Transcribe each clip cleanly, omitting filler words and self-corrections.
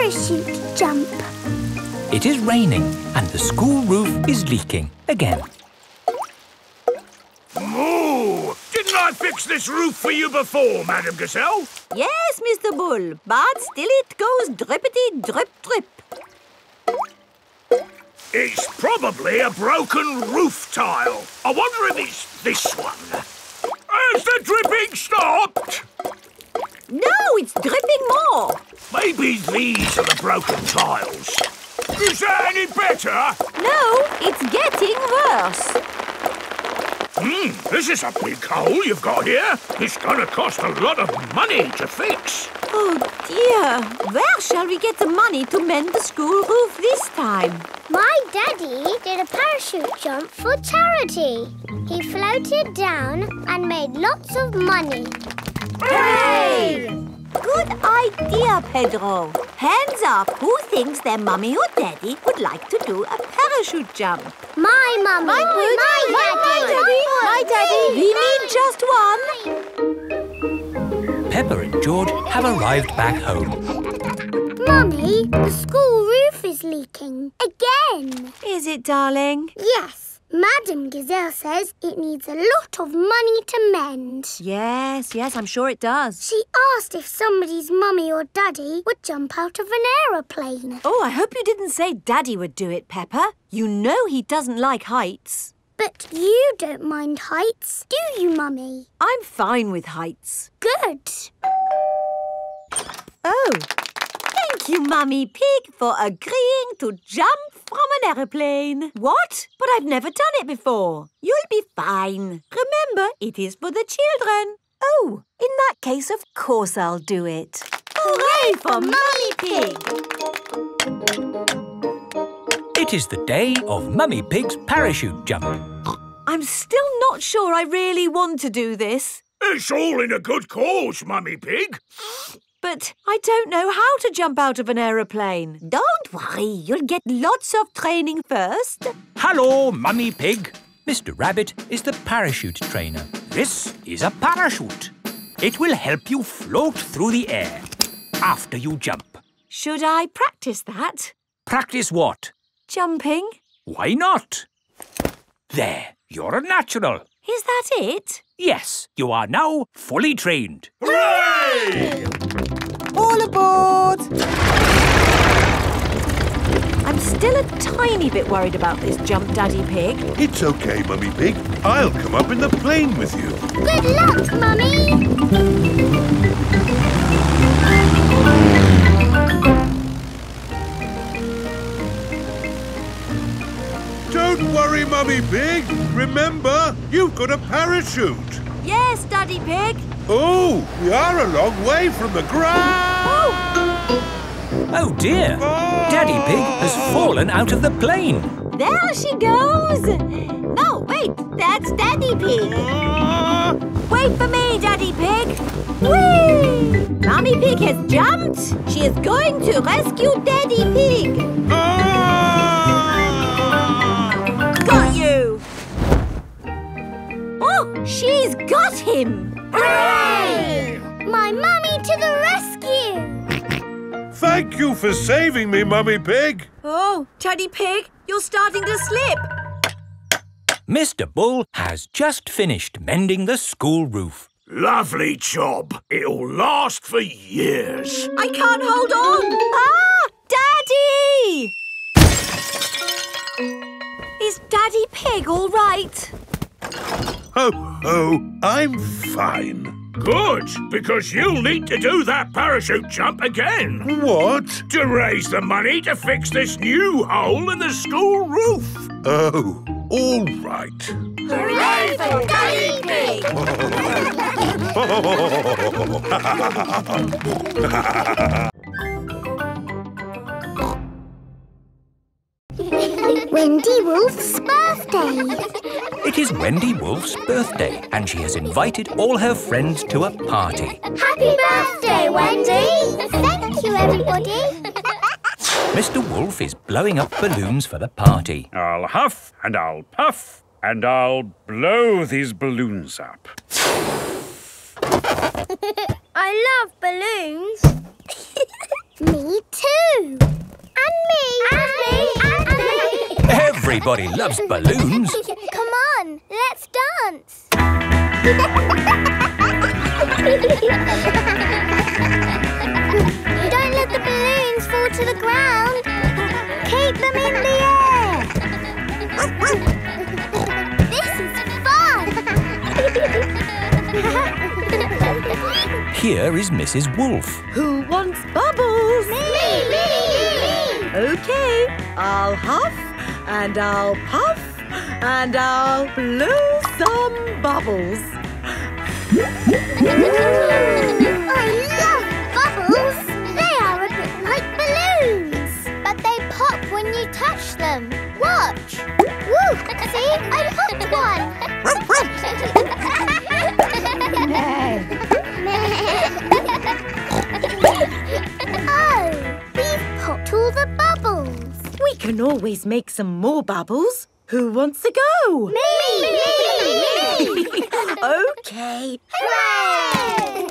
parachute jump. It is raining and the school roof is leaking again. Moo! Didn't I fix this roof for you before, Madame Gazelle? Yes, Mr. Bull, but still it goes drippity drip drip. It's probably a broken roof tile. I wonder if it's this one. Has the dripping stopped? No, it's dripping more. Maybe these are the broken tiles. Is that any better? No, it's getting worse. This is a big hole you've got here. It's going to cost a lot of money to fix. Oh dear, where shall we get the money to mend the school roof this time? My daddy did a parachute jump for charity. He floated down and made lots of money. Hooray! Good idea, Pedro. Hands up, who thinks their mummy or daddy would like to do a parachute jump? My mummy. My daddy. We need just one. Peppa and George have arrived back home. Mummy, the school roof is leaking. Again. Is it, darling? Yes. Madame Gazelle says it needs a lot of money to mend. Yes, I'm sure it does. She asked if somebody's mummy or daddy would jump out of an aeroplane. Oh, I hope you didn't say Daddy would do it, Peppa. You know he doesn't like heights. But you don't mind heights, do you, Mummy? I'm fine with heights. Good. Oh, thank you, Mummy Pig, for agreeing to jump from an aeroplane. What? But I've never done it before. You'll be fine. Remember, it is for the children. Oh, in that case, of course I'll do it. Hooray for Mummy Pig! It is the day of Mummy Pig's parachute jump. I'm still not sure I really want to do this. It's all in a good cause, Mummy Pig. But I don't know how to jump out of an aeroplane. Don't worry, you'll get lots of training first. Hello, Mummy Pig. Mr. Rabbit is the parachute trainer. This is a parachute. It will help you float through the air after you jump. Should I practice that? Practice what? Jumping. Why not? There, you're a natural. Is that it? Yes, you are now fully trained. Hooray! All aboard! I'm still a tiny bit worried about this jump, Daddy Pig. It's okay, Mummy Pig. I'll come up in the plane with you. Good luck, Mummy! Don't worry, Mummy Pig. Remember, you've got a parachute. Yes, Daddy Pig. Oh, we are a long way from the ground. Oh dear, Daddy Pig has fallen out of the plane. There she goes. No, wait, that's Daddy Pig. Wait for me, Daddy Pig. Whee! Mummy Pig has jumped. She is going to rescue Daddy Pig. Got you. Oh, she's got him. Hooray! My mummy to the rescue! Thank you for saving me, Mummy Pig. Oh, Daddy Pig, you're starting to slip. Mr. Bull has just finished mending the school roof. Lovely job. It'll last for years. I can't hold on. Ah, Daddy! Is Daddy Pig all right? Ho, ho, I'm fine. Good, because you'll need to do that parachute jump again. What? To raise the money to fix this new hole in the school roof. Oh, all right. Hooray for Daddy Pig! Wendy Wolf's birthday. It is Wendy Wolf's birthday and she has invited all her friends to a party. Happy birthday, Wendy! Thank you, everybody. Mr. Wolf is blowing up balloons for the party. I'll huff and I'll puff and I'll blow these balloons up. I love balloons. Me too. And me. And me. And me. Everybody loves balloons. Come on, let's dance. Don't let the balloons fall to the ground. Keep them in the air. This is fun. Here is Mrs. Wolf. Who wants bubbles? Me. Okay, I'll huff and I'll puff and I'll blow some bubbles. I love bubbles. They are a bit like balloons, but they pop when you touch them. Watch. Woo! See, I popped one. Oh, we've popped all the bubbles. We can always make some more bubbles. Who wants to go? Me! Okay. Hooray!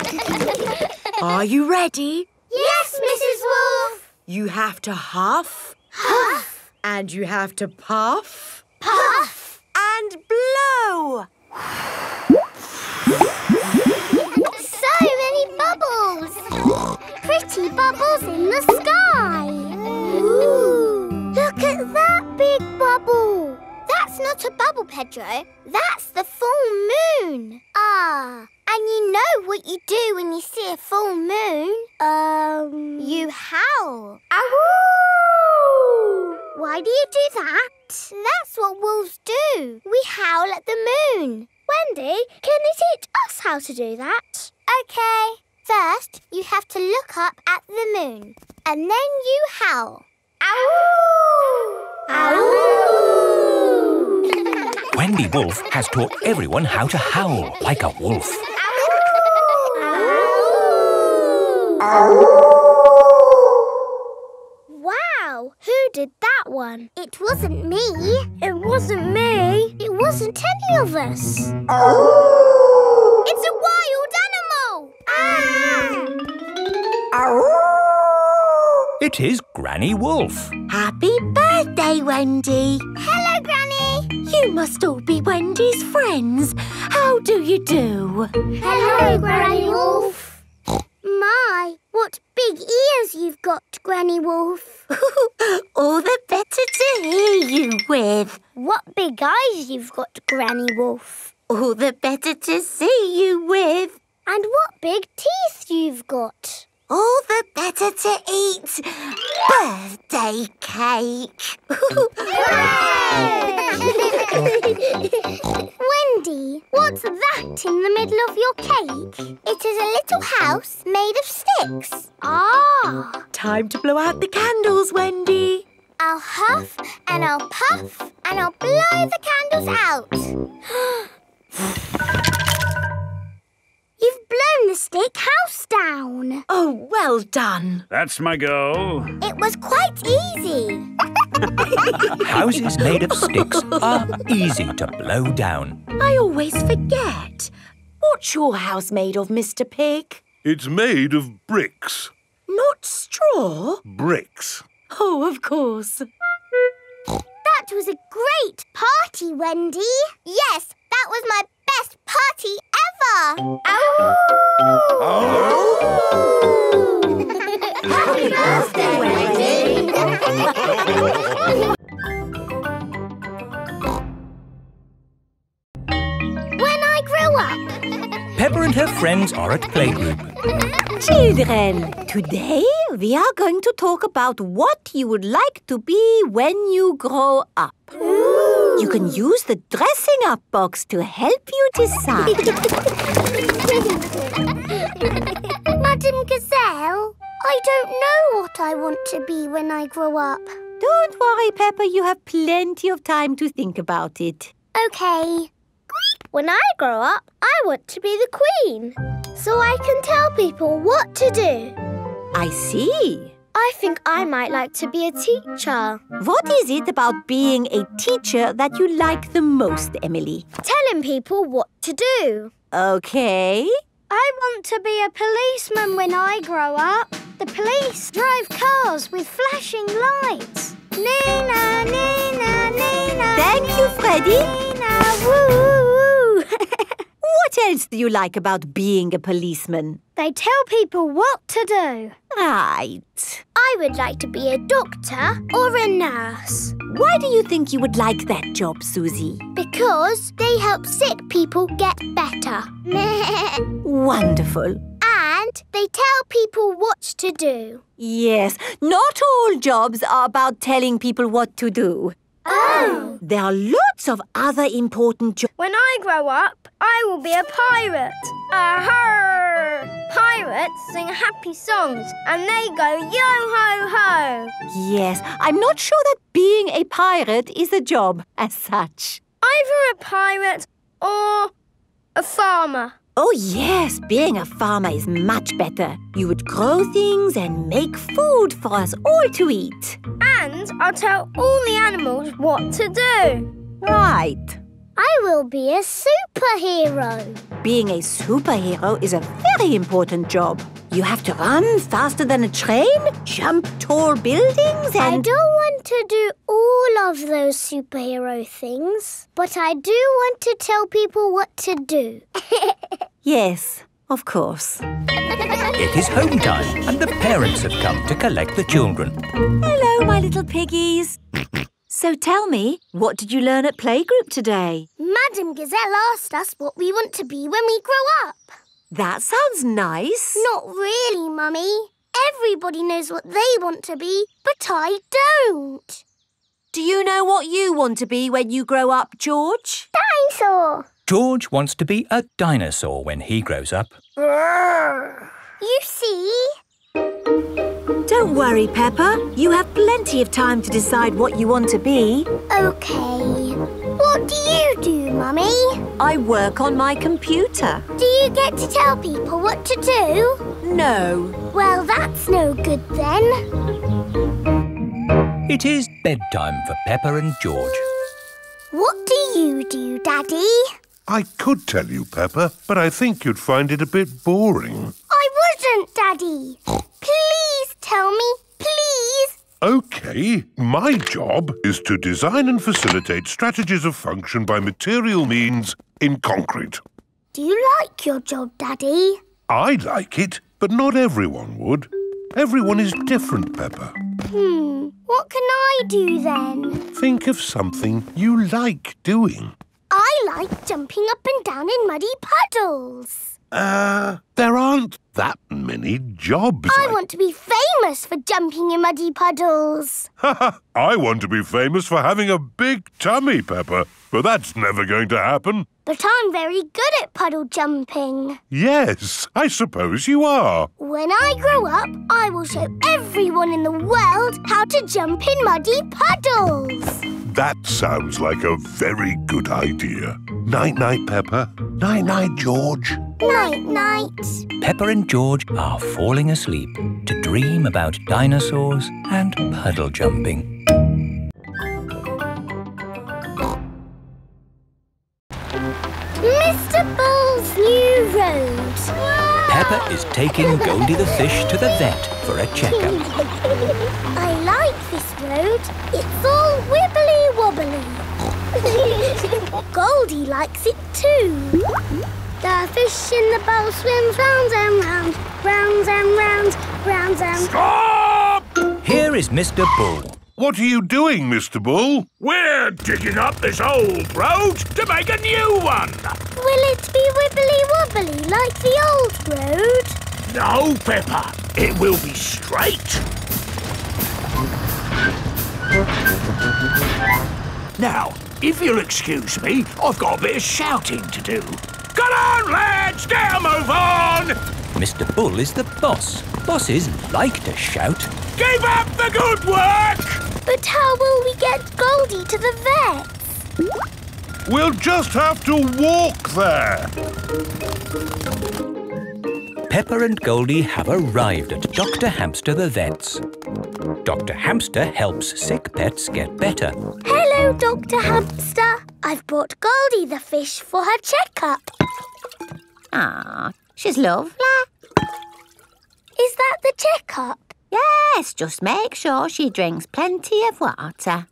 Are you ready? Yes, Mrs. Wolf. You have to huff Huff, and you have to puff puff. and blow. So many bubbles. Pretty bubbles in the sky. Ooh. Look at that big bubble. That's not a bubble, Pedro. That's the full moon. Ah, and you know what you do when you see a full moon? You howl. Ow! Why do you do that? That's what wolves do. We howl at the moon. Wendy, can you teach us how to do that? Okay. First, you have to look up at the moon. And then you howl. Ow! Ow! Wendy Wolf has taught everyone how to howl like a wolf. Wow, who did that one? It wasn't me. It wasn't me. It wasn't any of us. It's a wild animal. It is Granny Wolf. Happy birthday, Wendy. Hello, Granny. You must all be Wendy's friends. How do you do? Hello, Granny Wolf. My, what big ears you've got, Granny Wolf. All the better to hear you with. What big eyes you've got, Granny Wolf. All the better to see you with. And what big teeth you've got. All the better to eat birthday cake. Wendy, what's that in the middle of your cake? It is a little house made of sticks. Ah! Time to blow out the candles, Wendy. I'll huff and I'll puff and I'll blow the candles out. You've blown the stick house down. Oh, well done. That's my goal. It was quite easy. Houses made of sticks are easy to blow down. I always forget. What's your house made of, Mr. Pig? It's made of bricks. Not straw? Bricks. Oh, of course. That was a great party, Wendy. Yes, that was my best party ever. Happy birthday, Wendy. When I grow up. Pepper and her friends are at playgroup. Children, today we are going to talk about what you would like to be when you grow up. Ooh. You can use the dressing up box to help you decide. Madame Gazelle, I don't know what I want to be when I grow up. Don't worry, Pepper, you have plenty of time to think about it. Okay. When I grow up, I want to be the Queen, so I can tell people what to do. I see. I think I might like to be a teacher. What is it about being a teacher that you like the most, Emily? Telling people what to do. Okay. I want to be a policeman when I grow up. The police drive cars with flashing lights. Nina, Nina, Nina. Thank you, Freddy. Nina, woo, woo, woo. What else do you like about being a policeman? They tell people what to do. Right. I would like to be a doctor or a nurse. Why do you think you would like that job, Susie? Because they help sick people get better. Wonderful. And they tell people what to do. Yes, not all jobs are about telling people what to do. Oh! There are lots of other important jobs. When I grow up, I will be a pirate. Aha! Pirates sing happy songs and they go yo-ho-ho. Yes, I'm not sure that being a pirate is a job as such. Either a pirate or a farmer. Oh yes, being a farmer is much better. You would grow things and make food for us all to eat. And I'll tell all the animals what to do. Right. I will be a superhero. Being a superhero is a very important job. You have to run faster than a train, jump tall buildings and... I don't want to do all of those superhero things, but I do want to tell people what to do. Yes, of course. It is home time and the parents have come to collect the children. Hello, my little piggies. So tell me, what did you learn at playgroup today? Madam Gazelle asked us what we want to be when we grow up. That sounds nice. Not really, Mummy. Everybody knows what they want to be, but I don't. Do you know what you want to be when you grow up, George? Dinosaur. George wants to be a dinosaur when he grows up. You see? Don't worry, Peppa. You have plenty of time to decide what you want to be. OK. What do you do, Mummy? I work on my computer. Do you get to tell people what to do? No. Well, that's no good then. It is bedtime for Peppa and George. What do you do, Daddy? I could tell you, Peppa, but I think you'd find it a bit boring. I wouldn't, Daddy. Please tell me, please. OK, my job is to design and facilitate strategies of function by material means in concrete. Do you like your job, Daddy? I like it, but not everyone would. Everyone is different, Peppa. What can I do then? Think of something you like doing. I like jumping up and down in muddy puddles. There aren't that many jobs. I want to be famous for jumping in muddy puddles. I want to be famous for having a big tummy, Peppa, but that's never going to happen. But I'm very good at puddle jumping. Yes, I suppose you are. When I grow up, I will show everyone in the world how to jump in muddy puddles. That sounds like a very good idea. Night-night, Peppa. Night-night, George. Night-night. Peppa and George are falling asleep to dream about dinosaurs and puddle jumping. Mr. Bull's new road. Peppa is taking Goldie the fish to the vet for a checkup. I like this road. It's all wibbly-wobbly. Goldie likes it too. The fish in the bowl swims round and round, round and round, round and... Stop! Here is Mr. Bull. What are you doing, Mr. Bull? We're digging up this old road to make a new one. Will it be wibbly-wobbly like the old road? No, Peppa. It will be straight. Now, if you'll excuse me, I've got a bit of shouting to do. Come on, lads! Get a move on! Mr. Bull is the boss. Bosses like to shout. Keep up the good work! But how will we get Goldie to the vet? We'll just have to walk there. Peppa and Goldie have arrived at Dr. Hamster the vet's. Dr. Hamster helps sick pets get better. Hello, Dr. Hamster. I've brought Goldie the fish for her checkup. Ah, she's lovely. Is that the checkup? Yes, just make sure she drinks plenty of water.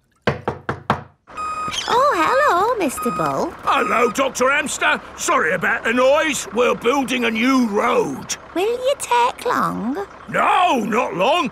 Oh, hello, Mr. Bull. Hello, Dr. Hamster. Sorry about the noise. We're building a new road. Will you take long? No, not long.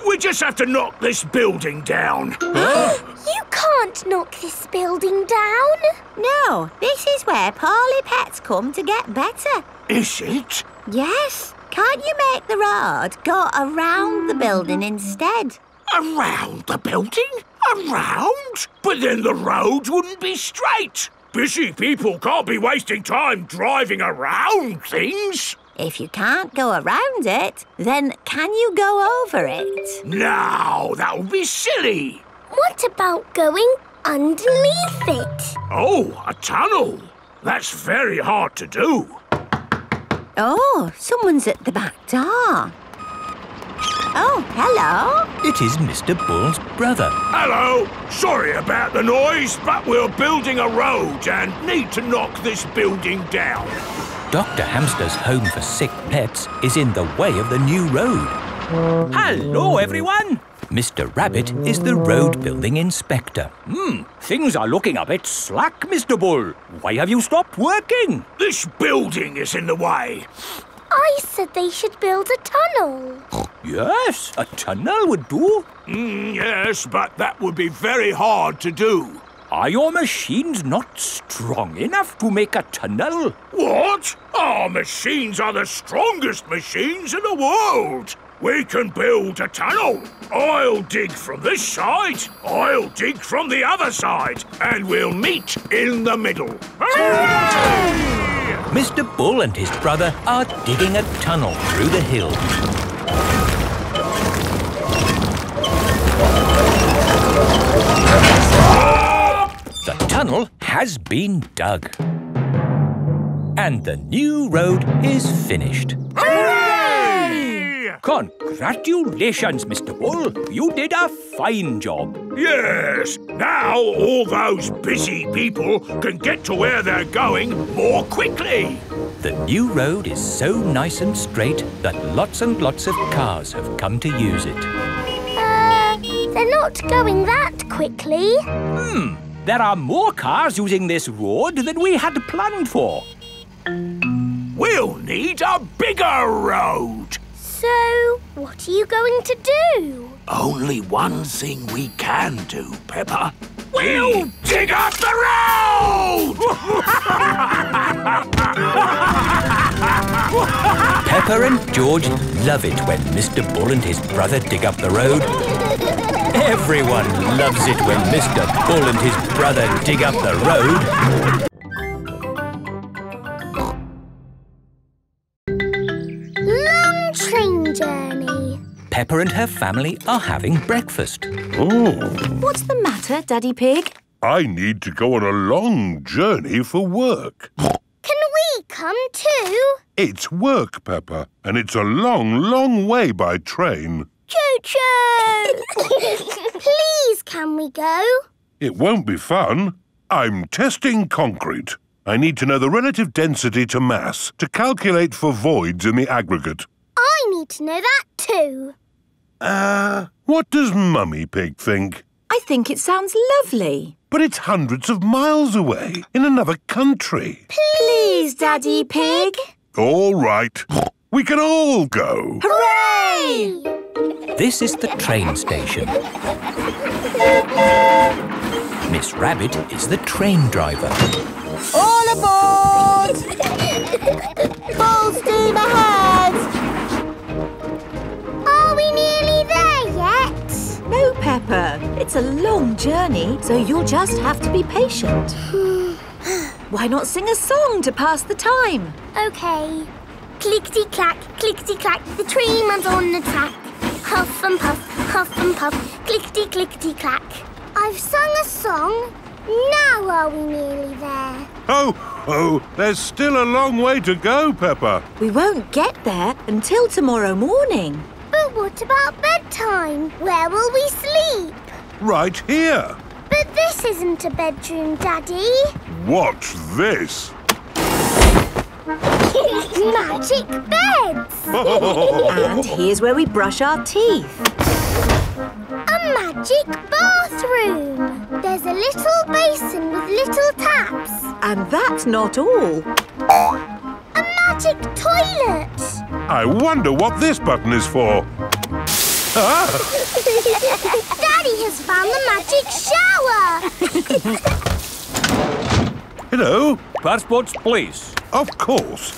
We just have to knock this building down. You can't knock this building down. No, this is where poorly pets come to get better. Is it? Yes. Can't you make the road go around the building instead? Around the building? Around? But then the road wouldn't be straight. Busy people can't be wasting time driving around things. If you can't go around it, then can you go over it? No, that would be silly. What about going underneath it? Oh, a tunnel. That's very hard to do. Oh, someone's at the back door. Oh, hello. It is Mr. Bull's brother. Hello. Sorry about the noise, but we're building a road and need to knock this building down. Dr. Hamster's home for sick pets is in the way of the new road. Hello, everyone. Mr. Rabbit is the road building inspector. Things are looking a bit slack, Mr. Bull. Why have you stopped working? This building is in the way. I said they should build a tunnel. Yes, a tunnel would do. Yes, but that would be very hard to do. Are your machines not strong enough to make a tunnel? What? Our machines are the strongest machines in the world. We can build a tunnel. I'll dig from this side, I'll dig from the other side, and we'll meet in the middle. Hooray! Mr. Bull and his brother are digging a tunnel through the hill. The tunnel has been dug. And the new road is finished. Hooray! Congratulations, Mr. Bull. You did a fine job. Yes, now all those busy people can get to where they're going more quickly. The new road is so nice and straight that lots and lots of cars have come to use it. They're not going that quickly. There are more cars using this road than we had planned for. We'll need a bigger road. So, what are you going to do? Only one thing we can do, Peppa. We'll dig up the road! Peppa and George love it when Mr. Bull and his brother dig up the road. Everyone loves it when Mr. Bull and his brother dig up the road. Long train journey. Peppa and her family are having breakfast. Oh, What's the matter, Daddy Pig? I need to go on a long journey for work. Can we come too? It's work, Peppa, and it's a long, long way by train. Choo-choo! Please, can we go? It won't be fun. I'm testing concrete. I need to know the relative density to mass to calculate for voids in the aggregate. I need to know that too. What does Mummy Pig think? I think it sounds lovely. But it's hundreds of miles away, in another country. Please, Daddy Pig. All right. We can all go. Hooray! This is the train station. Miss Rabbit is the train driver. All aboard! Full steam ahead! Are we nearly there yet? No, Peppa. It's a long journey, so you'll just have to be patient. Why not sing a song to pass the time? OK. Clickety-clack, clickety-clack, the train runs on the track. Huff and puff, clickety-clickety-clack. I've sung a song. Now are we nearly there? Oh, there's still a long way to go, Peppa. We won't get there until tomorrow morning. But what about bedtime? Where will we sleep? Right here. But this isn't a bedroom, Daddy. Watch this. Magic beds! And here's where we brush our teeth. A magic bathroom. There's a little basin with little taps. And that's not all. A magic toilet. I wonder what this button is for. Daddy has found the magic shower. Hello? Passports, please. Of course.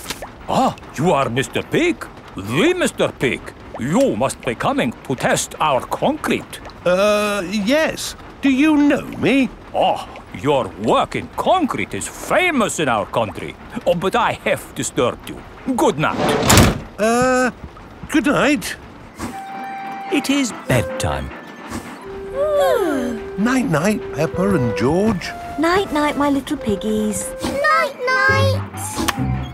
Ah, you are Mr. Pig? The Mr. Pig. You must be coming to test our concrete. Yes. Do you know me? Oh, your work in concrete is famous in our country. Oh, but I have disturbed you. Good night. Good night. It is bedtime. Night-night, Peppa and George. Night-night, my little piggies. Night-night.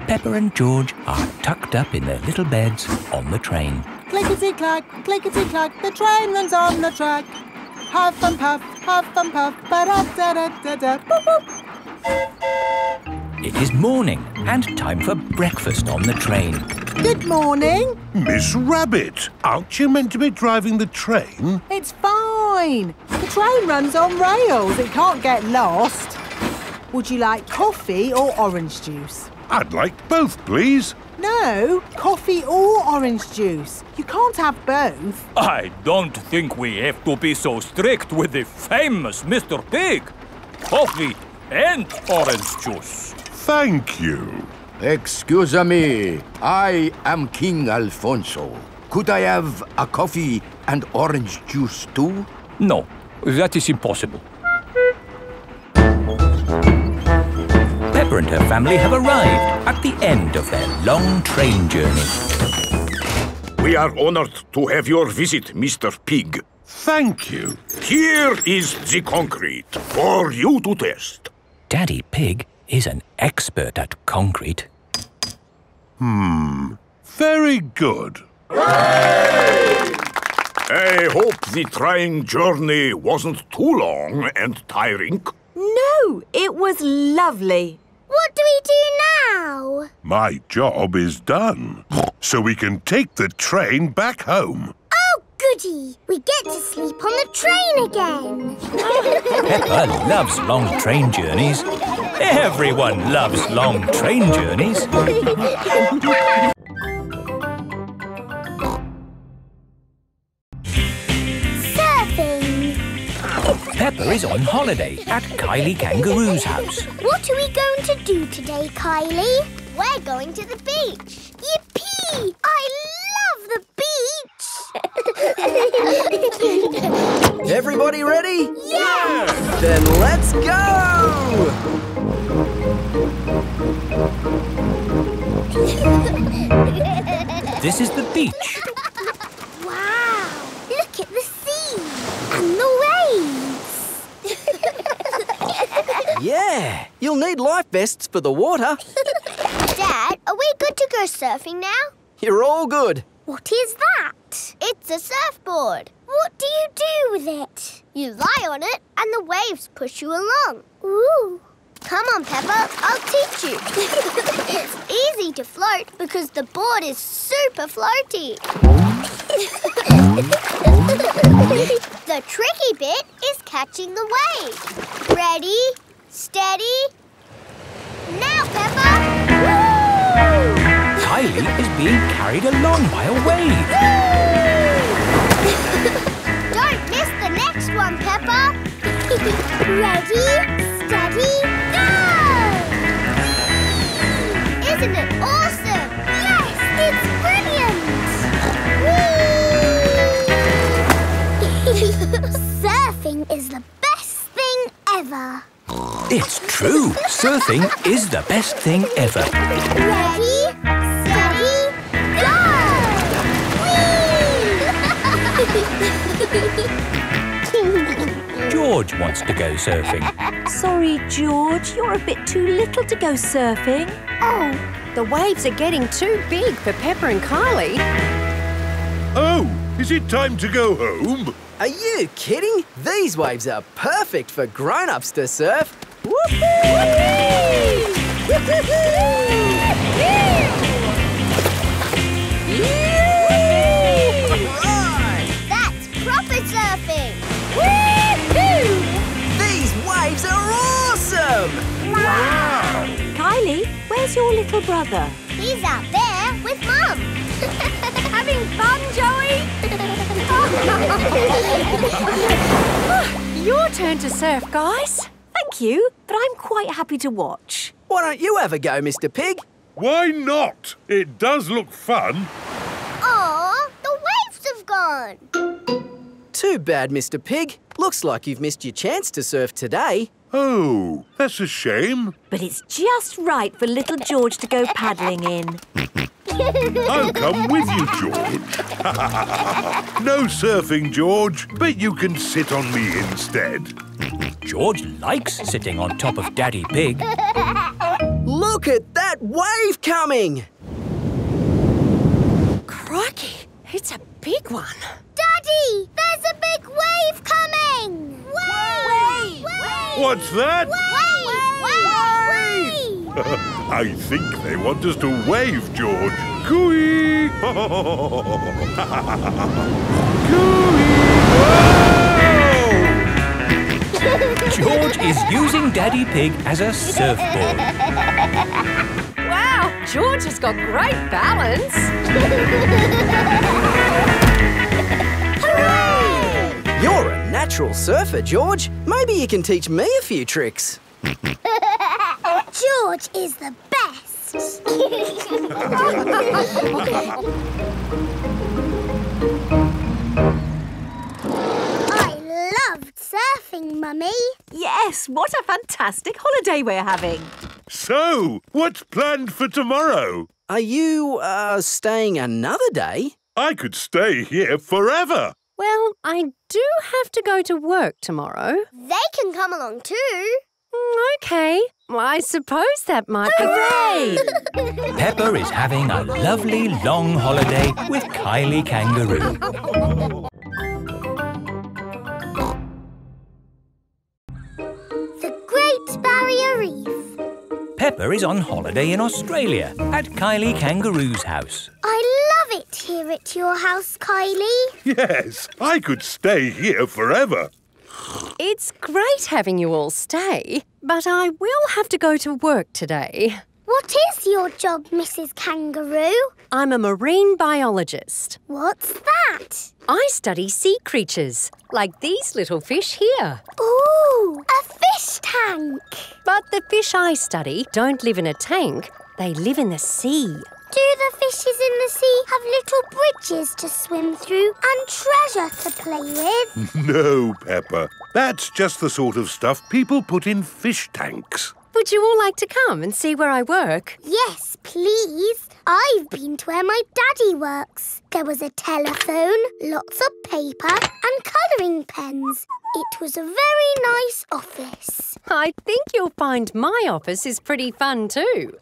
Peppa and George are tucked up in their little beds on the train. Clickety-clack, clickety-clack, the train runs on the track. Huff and puff, ba-da-da-da-da, boop, boop. It is morning and time for breakfast on the train. Good morning. Miss Rabbit, aren't you meant to be driving the train? It's fine. The train runs on rails. It can't get lost. Would you like coffee or orange juice? I'd like both, please. No, coffee or orange juice. You can't have both. I don't think we have to be so strict with the famous Mr. Pig. Coffee and orange juice. Thank you. Excuse me, I am King Alfonso. Could I have a coffee and orange juice too? No, that is impossible. Peppa and her family have arrived at the end of their long train journey. We are honored to have your visit, Mr. Pig. Thank you. Here is the concrete for you to test. Daddy Pig is an expert at concrete. Very good. I hope the train journey wasn't too long and tiring. No, it was lovely. What do we do now? My job is done. So we can take the train back home. Oh, goody. We get to sleep on the train again. Peppa loves long train journeys. Everyone loves long train journeys. Surfing. Peppa is on holiday at Kylie Kangaroo's house. What are we going to do today, Kylie? We're going to the beach. Yippee! I love the beach! Everybody ready? Yeah! Then let's go! This is the beach. Wow! Look at the sea and the waves. Yeah, you'll need life vests for the water. Dad, are we good to go surfing now? You're all good. What is that? It's a surfboard. What do you do with it? You lie on it and the waves push you along. Ooh. Come on, Peppa, I'll teach you. It's easy to float because the board is super floaty. The tricky bit is catching the wave. Ready, steady, now, Peppa! Woo! Kylie is being carried along by a wave. Don't miss the next one, Peppa. Ready, steady, go! Isn't it awesome? Yes, it's brilliant! Surfing is the best thing ever. It's true. Surfing is the best thing ever. Ready, steady, go! Whee! George wants to go surfing. Sorry, George, you're a bit too little to go surfing. Oh, the waves are getting too big for Peppa and Kylie. Oh, is it time to go home? Are you kidding? These waves are perfect for grown-ups to surf. Where's your little brother? He's out there with Mum. Having fun, Joey? Your turn to surf, guys. Thank you, but I'm quite happy to watch. Why don't you have a go, Mr. Pig? Why not? It does look fun. Aw, the waves have gone. Too bad, Mr. Pig. Looks like you've missed your chance to surf today. Oh, that's a shame. But it's just right for little George to go paddling in. I'll come with you, George. No surfing, George, but you can sit on me instead. George likes sitting on top of Daddy Pig. Look at that wave coming! Crikey, it's a big one. Daddy, there's a big wave coming! Wave! What's that? Wave! I think they want us to wave, George. Cooey! George is using Daddy Pig as a surfboard. Wow, George has got great balance. Hooray! You're a natural surfer, George. Maybe you can teach me a few tricks. George is the best. I loved surfing, Mummy. Yes, what a fantastic holiday we're having. So, what's planned for tomorrow? Are you, staying another day? I could stay here forever. Well, I do have to go to work tomorrow. They can come along too. OK. Well, I suppose that might be... Hooray! Peppa is having a lovely long holiday with Kylie Kangaroo. The Great Barrier Reef. Peppa is on holiday in Australia at Kylie Kangaroo's house. I love it here at your house, Kylie. Yes, I could stay here forever. It's great having you all stay, but I will have to go to work today. What is your job, Mrs. Kangaroo? I'm a marine biologist. What's that? I study sea creatures, like these little fish here. Ooh, a fish tank. But the fish I study don't live in a tank, they live in the sea. Do the fishes in the sea have little bridges to swim through and treasure to play with? No, Peppa. That's just the sort of stuff people put in fish tanks. Would you all like to come and see where I work? Yes, please. I've been to where my daddy works. There was a telephone, lots of paper and colouring pens. It was a very nice office. I think you'll find my office is pretty fun too.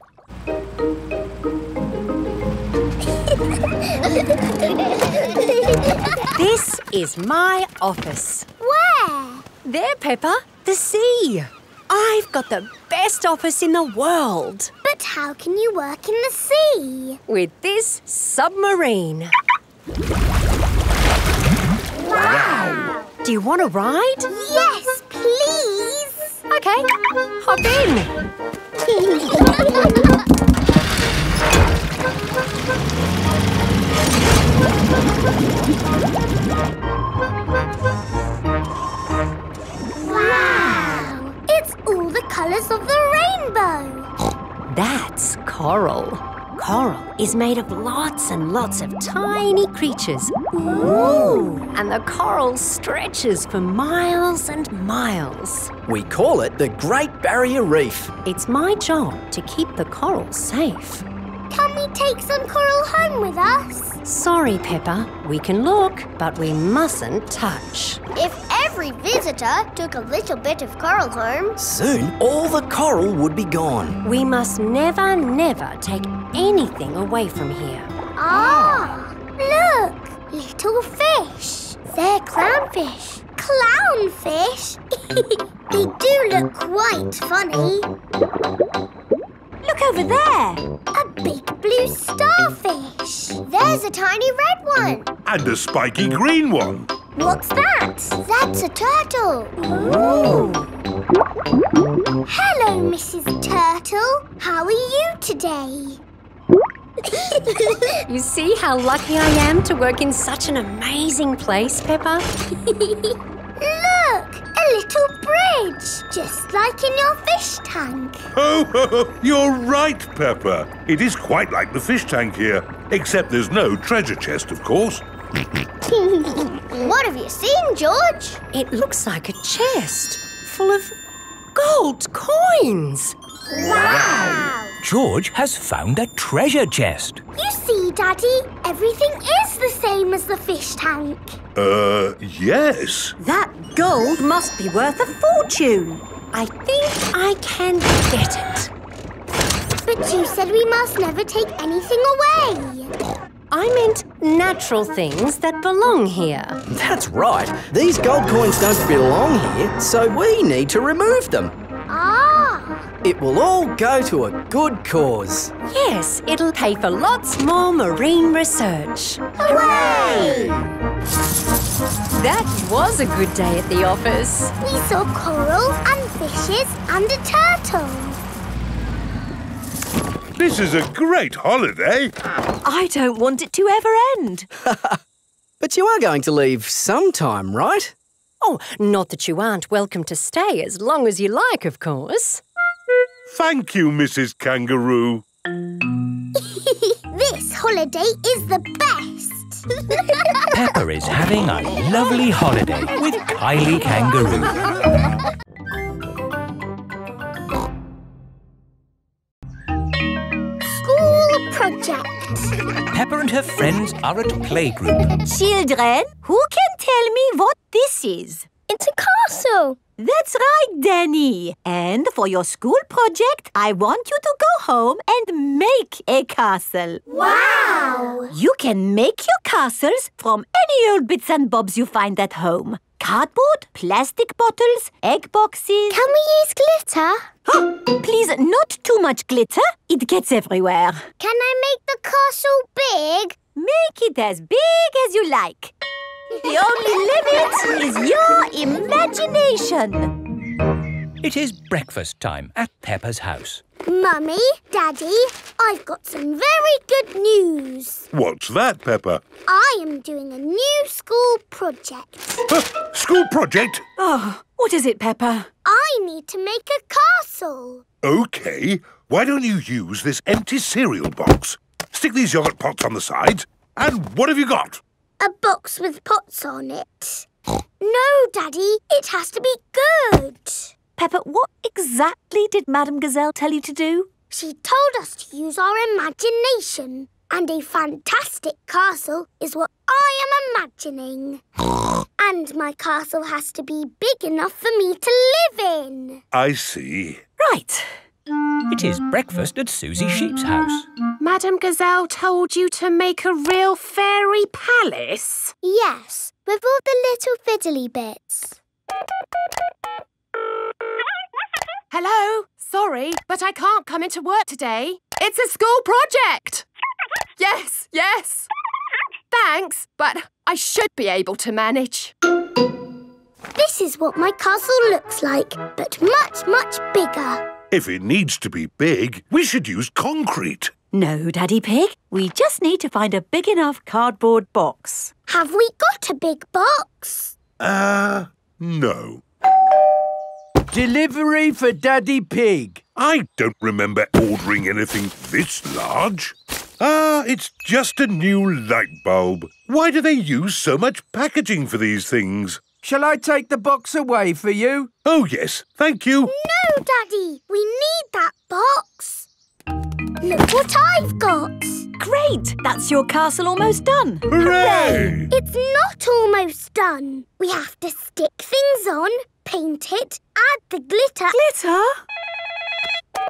This is my office. Where? There, Peppa, the sea. I've got the best office in the world. But how can you work in the sea? With this submarine. Wow! Do you want to ride? Yes, please. OK, hop in. Wow! It's all the colours of the rainbow. That's coral. Coral is made of lots and lots of tiny creatures. Ooh! And the coral stretches for miles and miles. We call it the Great Barrier Reef. It's my job to keep the coral safe. Can we take some coral home with us? Sorry, Peppa. We can look, but we mustn't touch. If every visitor took a little bit of coral home... Soon, all the coral would be gone. We must never, never take anything away from here. Ah! Look! Little fish. They're clownfish. Clownfish? They do look quite funny. Look over there. A big blue starfish. There's a tiny red one. And a spiky green one. What's that? That's a turtle. Ooh. Hello, Mrs. Turtle. How are you today? You see how lucky I am to work in such an amazing place, Peppa? Look, a little bridge, just like in your fish tank. Oh, you're right, Peppa. It is quite like the fish tank here, except there's no treasure chest, of course. What have you seen, George? It looks like a chest full of gold coins. Wow! George has found a treasure chest. You see, Daddy, everything is the same as the fish tank. Yes. That gold must be worth a fortune. I think I can get it. But you said we must never take anything away. I meant natural things that belong here. That's right. These gold coins don't belong here, so we need to remove them. Ah! It will all go to a good cause. Yes, it'll pay for lots more marine research. Hooray! That was a good day at the office. We saw coral and fishes and a turtle. This is a great holiday. I don't want it to ever end. But you are going to leave sometime, right? Oh, not that you aren't welcome to stay as long as you like, of course. Thank you, Mrs. Kangaroo. This holiday is the best. Peppa is having a lovely holiday with Kylie Kangaroo. School project. Peppa and her friends are at playgroup. Children, who can tell me what this is? It's a castle. That's right, Danny. And for your school project, I want you to go home and make a castle. Wow! You can make your castles from any old bits and bobs you find at home. Cardboard, plastic bottles, egg boxes. Can we use glitter? Please, not too much glitter. It gets everywhere. Can I make the castle big? Make it as big as you like. The only limit is your imagination. It is breakfast time at Peppa's house. Mummy, Daddy, I've got some very good news. What's that, Peppa? I am doing a new school project. School project? Oh, what is it, Peppa? I need to make a castle. OK. Why don't you use this empty cereal box? Stick these yoghurt pots on the sides. And what have you got? A box with pots on it. No, Daddy, it has to be good. Peppa, what exactly did Madame Gazelle tell you to do? She told us to use our imagination. And a fantastic castle is what I am imagining. And my castle has to be big enough for me to live in. I see. Right. It is breakfast at Susie Sheep's house. Madame Gazelle told you to make a real fairy palace? Yes, with all the little fiddly bits. Hello? Sorry, but I can't come into work today. It's a school project. Yes, yes. Thanks, but I should be able to manage. This is what my castle looks like, but much, much bigger. If it needs to be big, we should use concrete. No, Daddy Pig. We just need to find a big enough cardboard box. Have we got a big box? No. Delivery for Daddy Pig. I don't remember ordering anything this large. It's just a new light bulb. Why do they use so much packaging for these things? Shall I take the box away for you? Oh, yes. Thank you. No, Daddy. We need that box. Look what I've got. Great! That's your castle almost done. Hooray! It's not almost done. We have to stick things on, paint it, add the glitter. Glitter?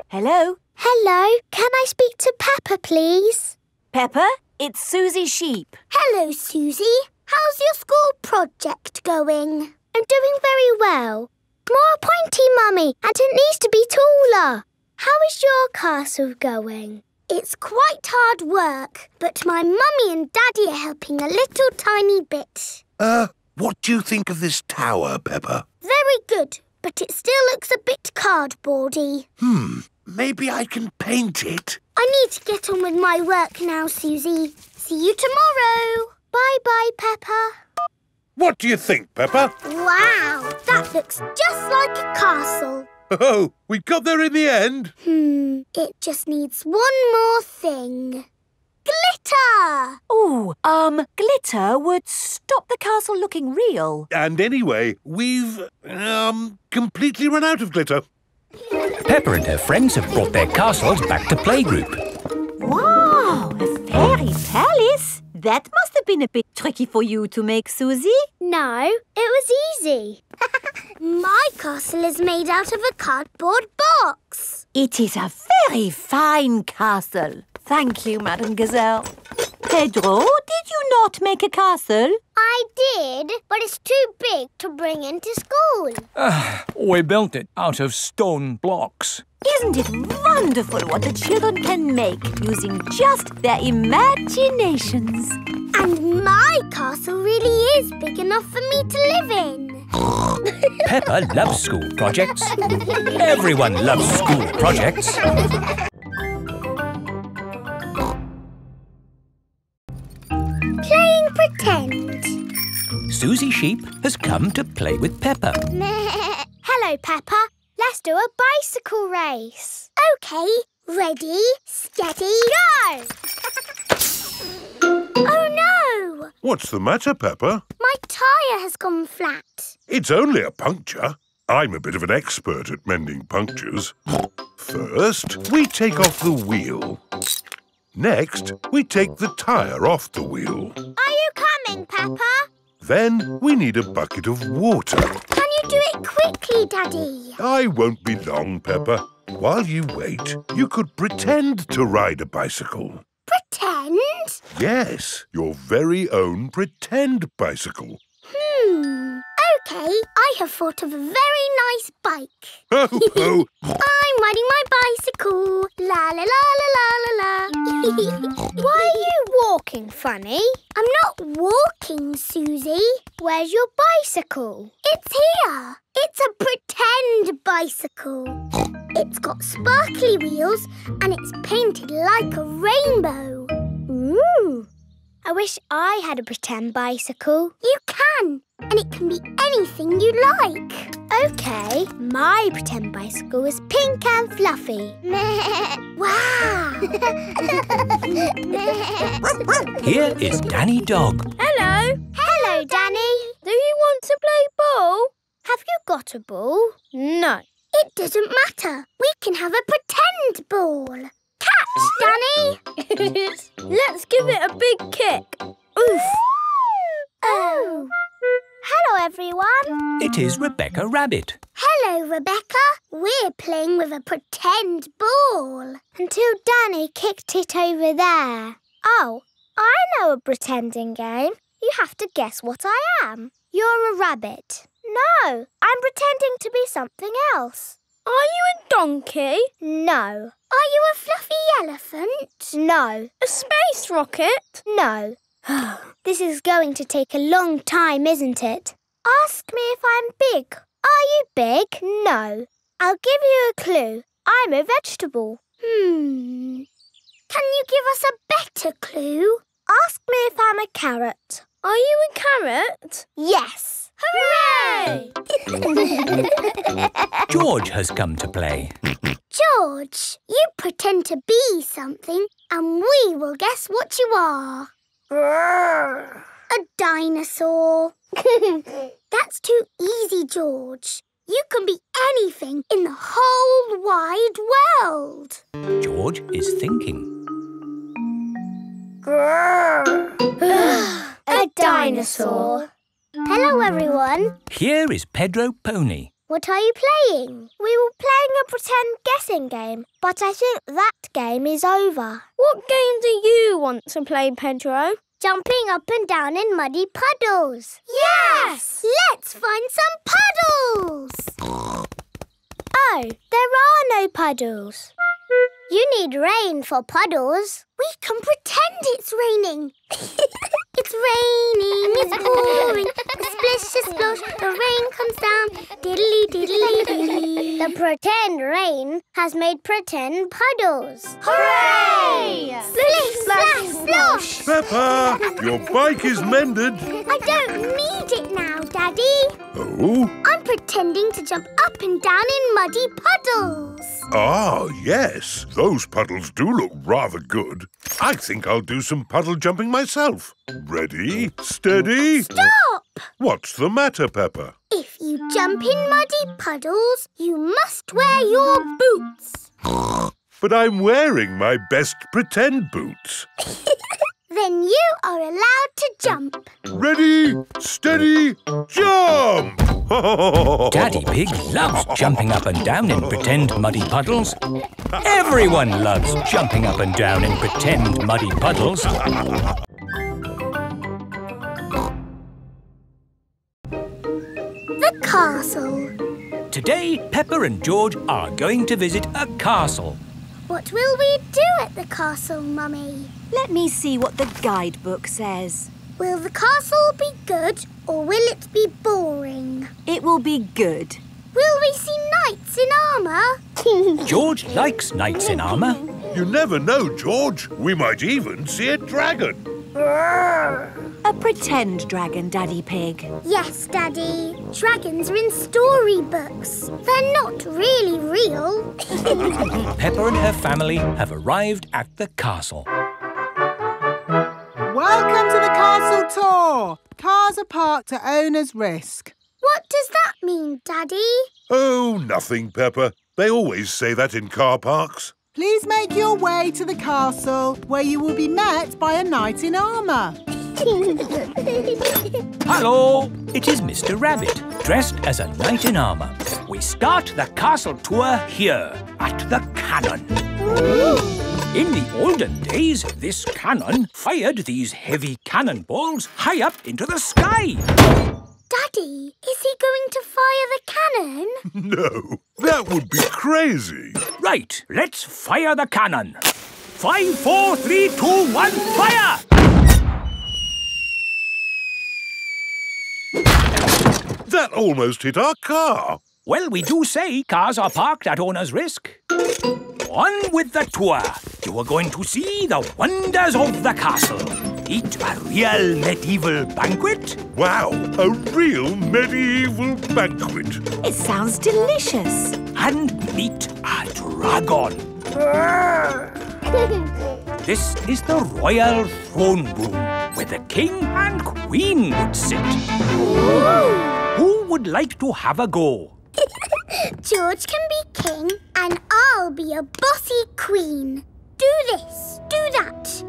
Hello? Hello, can I speak to Peppa, please? Peppa, it's Susie Sheep. Hello, Susie. How's your school project going? I'm doing very well. More pointy, Mummy, and it needs to be taller. How is your castle going? It's quite hard work, but my Mummy and Daddy are helping a little tiny bit. What do you think of this tower, Peppa? Very good, but it still looks a bit cardboardy. Maybe I can paint it. I need to get on with my work now, Susie. See you tomorrow. Bye-bye, Peppa. What do you think, Peppa? Wow, that looks just like a castle. Oh, we got there in the end. It just needs one more thing. Glitter! Oh, glitter would stop the castle looking real. And anyway, we've, completely run out of glitter. Peppa and her friends have brought their castles back to playgroup. Wow, a fairy palace? That must have been a bit tricky for you to make, Susie. No, it was easy. My castle is made out of a cardboard box. It is a very fine castle. Thank you, Madame Gazelle. Pedro, did you not make a castle? I did, but it's too big to bring into school. We built it out of stone blocks. Isn't it wonderful what the children can make using just their imaginations? And my castle really is big enough for me to live in. Peppa loves school projects. Everyone loves school projects. Playing pretend. Susie Sheep has come to play with Peppa. Hello, Peppa. Let's do a bicycle race. OK, ready, steady, go! Oh, no! What's the matter, Peppa? My tyre has gone flat. It's only a puncture. I'm a bit of an expert at mending punctures. First, we take off the wheel. Next, we take the tyre off the wheel. Are you coming, Peppa? Then we need a bucket of water. Can you do it quickly, Daddy? I won't be long, Peppa. While you wait, you could pretend to ride a bicycle. Pretend? Yes, your very own pretend bicycle. OK, I have thought of a very nice bike. Ho, ho! I'm riding my bicycle. La la la la la la la. Why are you walking funny? I'm not walking, Susie. Where's your bicycle? It's here. It's a pretend bicycle. It's got sparkly wheels and it's painted like a rainbow. Ooh. I wish I had a pretend bicycle. You can, and it can be anything you like. OK, my pretend bicycle is pink and fluffy. Wow! Here is Danny Dog. Hello. Hello, Danny. Do you want to play ball? Have you got a ball? No. It doesn't matter. We can have a pretend ball. Catch, Danny! Let's give it a big kick. Oof! Oh! Hello, everyone. It is Rebecca Rabbit. Hello, Rebecca. We're playing with a pretend ball. Until Danny kicked it over there. Oh, I know a pretending game. You have to guess what I am. You're a rabbit. No, I'm pretending to be something else. Are you a donkey? No. Are you a fluffy elephant? No. A space rocket? No. This is going to take a long time, isn't it? Ask me if I'm big. Are you big? No. I'll give you a clue. I'm a vegetable. Can you give us a better clue? Ask me if I'm a carrot. Are you a carrot? Yes. Hooray! George has come to play. George, you pretend to be something and we will guess what you are. A dinosaur. That's too easy, George. You can be anything in the whole wide world. George is thinking. A dinosaur. Hello, everyone. Here is Pedro Pony. What are you playing? We were playing a pretend guessing game, but I think that game is over. What game do you want to play, Pedro? Jumping up and down in muddy puddles. Yes! Let's find some puddles! Oh, there are no puddles. You need rain for puddles. We can pretend it's raining. It's It's raining, it's pouring, splish, splosh, the rain comes down, diddly, diddly, diddly. The pretend rain has made pretend puddles. Hooray! Splish, splash, splosh! Peppa, your bike is mended. I don't need it now, Daddy. Oh? I'm pretending to jump up and down in muddy puddles. Ah, yes. Those puddles do look rather good. I think I'll do some puddle jumping myself. Ready, steady... Stop! What's the matter, Peppa? If you jump in muddy puddles, you must wear your boots. But I'm wearing my best pretend boots. Then you are allowed to jump. Ready, steady, jump! Daddy Pig loves jumping up and down in pretend muddy puddles. Everyone loves jumping up and down in pretend muddy puddles. The castle. Today, Peppa and George are going to visit a castle. What will we do at the castle, Mummy? Let me see what the guidebook says. Will the castle be good or will it be boring? It will be good. Will we see knights in armour? George likes knights in armour. You never know, George. We might even see a dragon. A pretend dragon, Daddy Pig. Yes, Daddy. Dragons are in storybooks. They're not really real. Peppa and her family have arrived at the castle. Welcome to the castle tour. Cars are parked at owner's risk. What does that mean, Daddy? Oh, nothing, Peppa. They always say that in car parks. Please make your way to the castle, where you will be met by a knight in armour. Hello! It is Mr. Rabbit, dressed as a knight in armour. We start the castle tour here, at the cannon. In the olden days, this cannon fired these heavy cannonballs high up into the sky. Daddy, is he going to fire the cannon? No, that would be crazy. Right, let's fire the cannon. 5, 4, 3, 2, 1, fire! That almost hit our car. Well, we do say cars are parked at owner's risk. On with the tour. You are going to see the wonders of the castle. Eat a real medieval banquet. Wow, a real medieval banquet. It sounds delicious. And meet a dragon. This is the royal throne room, where the king and queen would sit. Ooh. Who would like to have a go? George can be king and I'll be a bossy queen. Do this, do that.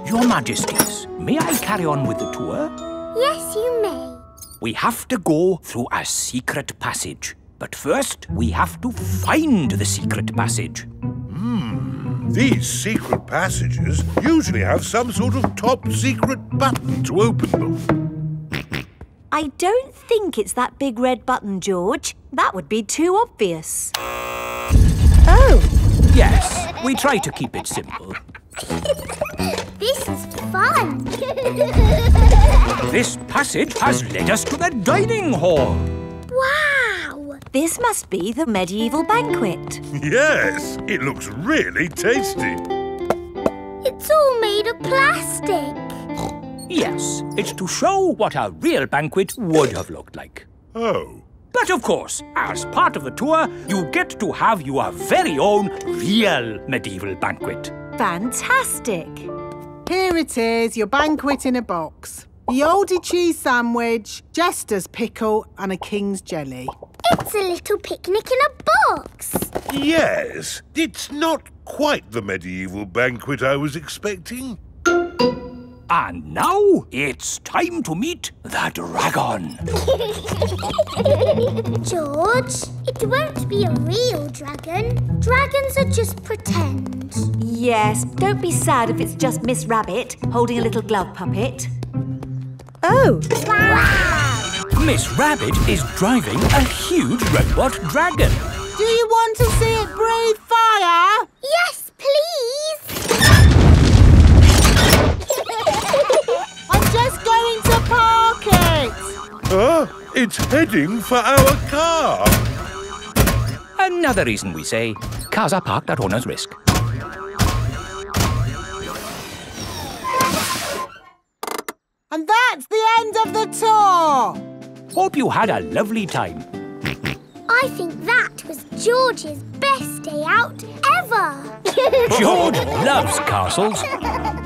Your Majesties, may I carry on with the tour? Yes, you may. We have to go through a secret passage. But first, we have to find the secret passage. These secret passages usually have some sort of top secret button to open them. I don't think it's that big red button, George. That would be too obvious. Oh! Yes, we try to keep it simple. This is fun. This passage has led us to the dining hall. Wow! This must be the medieval banquet. Yes, it looks really tasty. It's all made of plastic. Yes, it's to show what a real banquet would have looked like. Oh. But of course, as part of the tour, you get to have your very own real medieval banquet. Fantastic! Here it is, your banquet in a box. The oldie cheese sandwich, jester's pickle and a king's jelly. It's a little picnic in a box. Yes, it's not quite the medieval banquet I was expecting. And now it's time to meet the dragon. George, it won't be a real dragon. Dragons are just pretend. Yes, don't be sad if it's just Miss Rabbit holding a little glove puppet. Oh! Wow! Miss Rabbit is driving a huge robot dragon. Do you want to see it breathe fire? Yes, please! It's heading for our car. Another reason we say cars are parked at owner's risk. And that's the end of the tour. Hope you had a lovely time. I think that was George's best day out ever. George loves castles.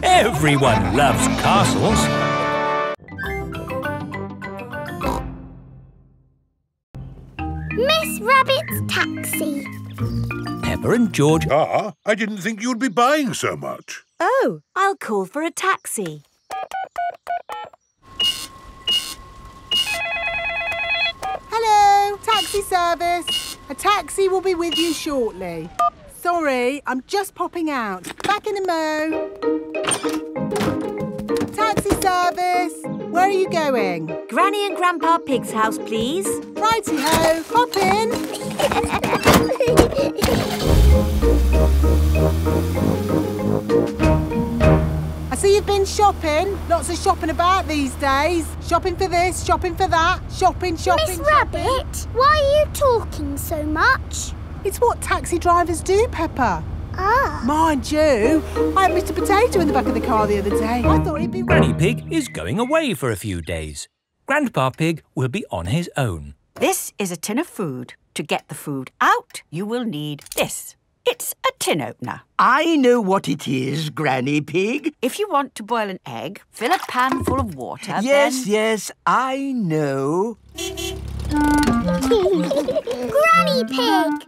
Everyone loves castles. Miss Rabbit's taxi. Peppa and George... Ah, I didn't think you'd be buying so much. Oh, I'll call for a taxi. Hello, taxi service. A taxi will be with you shortly. Sorry, I'm just popping out. Back in a mo. Taxi service. Where are you going? Granny and Grandpa Pig's house, please. Righty-ho, hop in. I see you've been shopping. Lots of shopping about these days. Shopping for this, shopping for that. Shopping. Miss Rabbit, why are you talking so much? It's what taxi drivers do, Peppa. Ah. Mind you, I had Mr. Potato in the back of the car the other day. I thought he'd be... Granny Pig is going away for a few days. Grandpa Pig will be on his own. This is a tin of food. To get the food out, you will need this. It's a tin opener. I know what it is, Granny Pig. If you want to boil an egg, fill a pan full of water, Yes, I know. Granny Pig!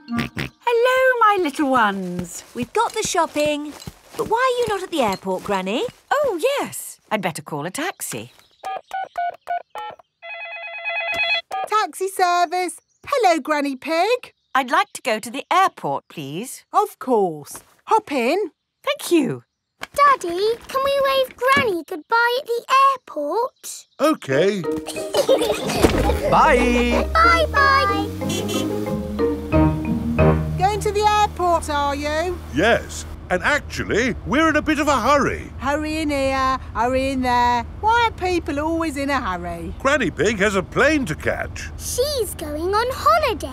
Hello, my little ones. We've got the shopping. But why are you not at the airport, Granny? Oh, yes. I'd better call a taxi. Taxi service. Hello, Granny Pig. I'd like to go to the airport, please. Of course. Hop in. Thank you. Daddy, can we wave Granny goodbye at the airport? OK. Bye. Bye-bye. Going to the airport, are you? Yes, and actually, we're in a bit of a hurry. Hurry in here, hurry in there. Why are people always in a hurry? Granny Pig has a plane to catch. She's going on holiday.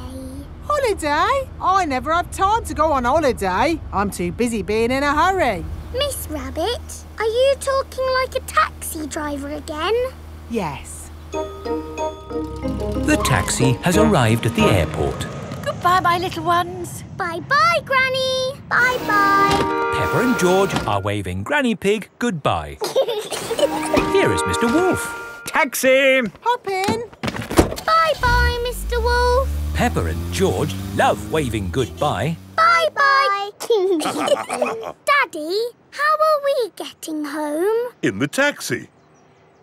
Holiday? I never have time to go on holiday. I'm too busy being in a hurry. Miss Rabbit, are you talking like a taxi driver again? Yes. The taxi has arrived at the airport. Goodbye, my little ones. Bye-bye, Granny. Bye-bye. Peppa and George are waving Granny Pig goodbye. Here is Mr. Wolf. Taxi! Hop in. Bye-bye, Mr. Wolf. Peppa and George love waving goodbye. Bye-bye. Daddy, how are we getting home? In the taxi.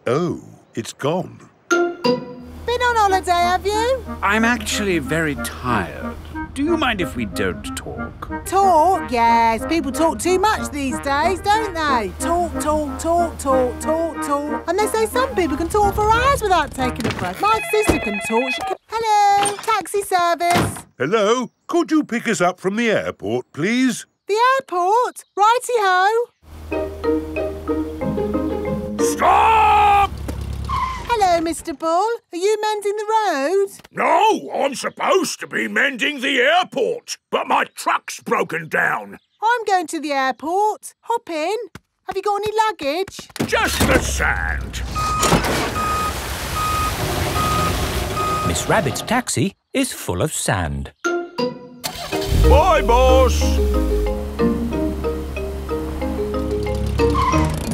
Oh, it's gone. Been on holiday, have you? I'm actually very tired. Do you mind if we don't talk? Talk? Yes. People talk too much these days, don't they? Talk. And they say some people can talk for hours without taking a break. My sister can talk. She can... Hello, taxi service. Hello, could you pick us up from the airport, please? The airport? Righty-ho. Stop! Hello, Mr. Bull. Are you mending the road? No, I'm supposed to be mending the airport, but my truck's broken down. I'm going to the airport. Hop in. Have you got any luggage? Just the sand. Miss Rabbit's taxi is full of sand. Bye, boss.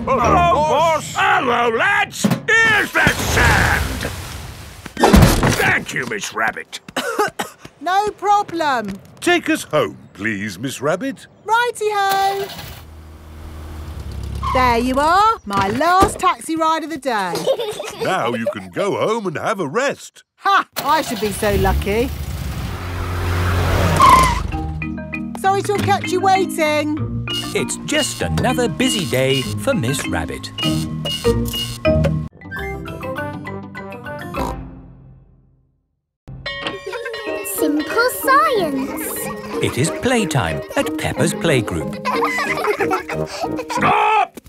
Hello, boss. Hello, lads. Here's that sand. Thank you, Miss Rabbit. No problem. Take us home, please, Miss Rabbit. Righty-ho. There you are, my last taxi ride of the day. Now you can go home and have a rest. Ha! I should be so lucky. Sorry to have kept you waiting. It's just another busy day for Miss Rabbit. Simple science. It is playtime at Peppa's playgroup. Stop!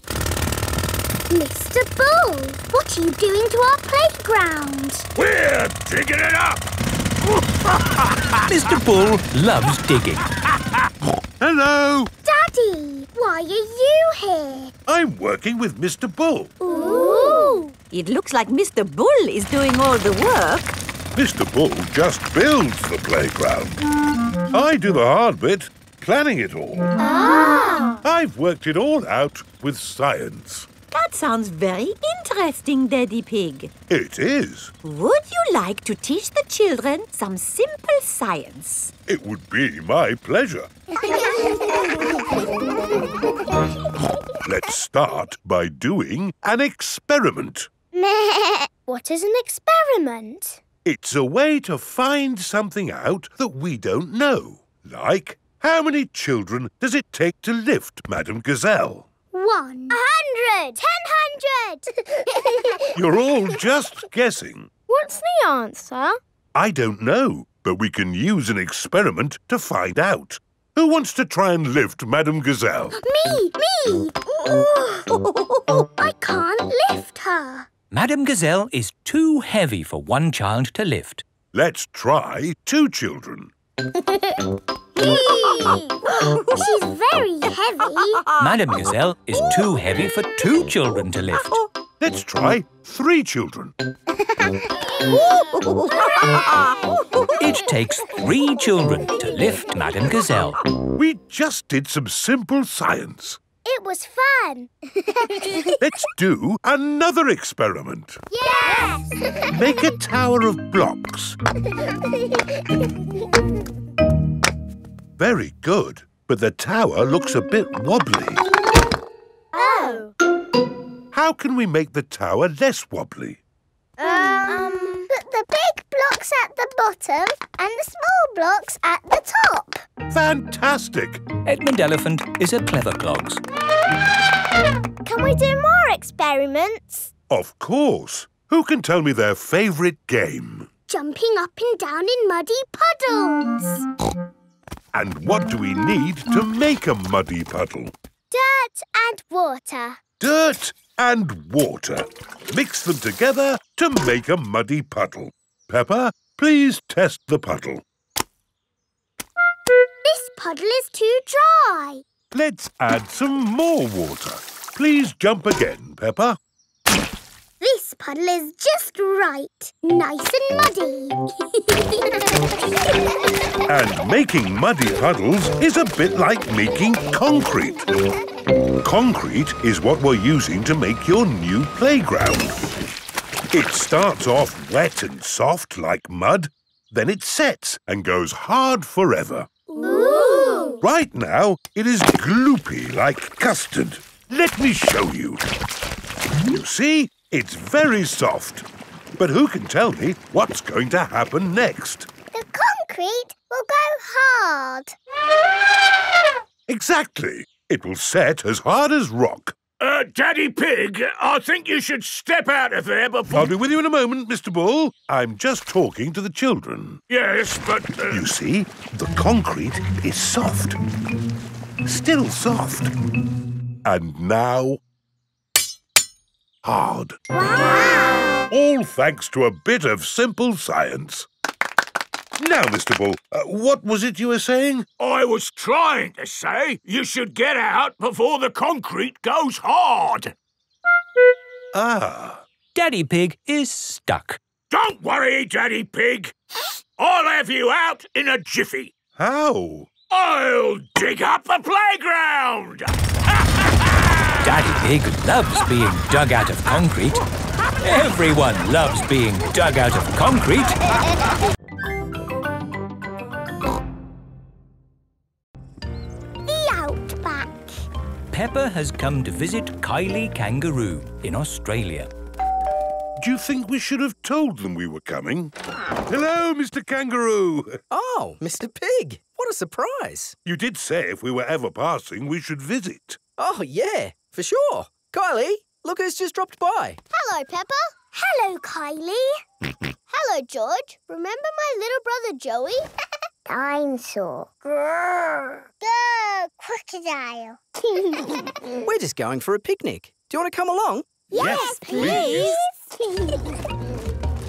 Mr. Bull, what are you doing to our playground? We're digging it up! Mr. Bull loves digging. Hello! Daddy, why are you here? I'm working with Mr. Bull. Ooh! It looks like Mr. Bull is doing all the work. Mr. Bull just builds the playground. I do the hard bit, planning it all. Ah! I've worked it all out with science. That sounds very interesting, Daddy Pig. It is. Would you like to teach the children some simple science? It would be my pleasure. Let's start by doing an experiment. Meh. What is an experiment? It's a way to find something out that we don't know. Like, how many children does it take to lift Madame Gazelle? 100. 100. You're all just guessing. What's the answer? I don't know, but we can use an experiment to find out. Who wants to try and lift Madame Gazelle? Me! I can't lift her. Madame Gazelle is too heavy for one child to lift. Let's try 2 children. She's very heavy. Madame Gazelle is too heavy for 2 children to lift. Let's try 3 children. It takes 3 children to lift Madame Gazelle. We just did some simple science. It was fun. Let's do another experiment. Yes! Make a tower of blocks. Very good, but the tower looks a bit wobbly. Oh. How can we make the tower less wobbly? Put the big blocks at the bottom and the small blocks at the top. Fantastic! Edmund Elephant is a clever clogs. Can we do more experiments? Of course. Who can tell me their favourite game? Jumping up and down in muddy puddles. And what do we need to make a muddy puddle? Dirt and water. Dirt and water. Mix them together to make a muddy puddle. Peppa, please test the puddle. This puddle is too dry. Let's add some more water. Please jump again, Peppa. This puddle is just right. Nice and muddy. And making muddy puddles is a bit like making concrete. Concrete is what we're using to make your new playground. It starts off wet and soft like mud, then it sets and goes hard forever. Ooh! Right now, it is gloopy like custard. Let me show you. You see, it's very soft. But who can tell me what's going to happen next? The concrete will go hard. Exactly. It will set as hard as rock. Daddy Pig, I think you should step out of there before... I'll be with you in a moment, Mr. Bull. I'm just talking to the children. Yes, but... You see, the concrete is soft. Still soft. And now... hard. Wow! All thanks to a bit of simple science. Now, Mr. Bull, what was it you were saying? I was trying to say you should get out before the concrete goes hard. Ah. Daddy Pig is stuck. Don't worry, Daddy Pig. I'll have you out in a jiffy. How? I'll dig up the playground. Daddy Pig loves being dug out of concrete. Everyone loves being dug out of concrete. The Outback. Peppa has come to visit Kylie Kangaroo in Australia. Do you think we should have told them we were coming? Hello, Mr. Kangaroo. Oh, Mr. Pig. What a surprise. You did say if we were ever passing, we should visit. Oh, yeah, for sure. Kylie, look who's just dropped by. Hello, Peppa. Hello, Kylie. Hello, George. Remember my little brother Joey? Dinosaur. Grrr. Grrr, crocodile. We're just going for a picnic. Do you want to come along? Yes, please.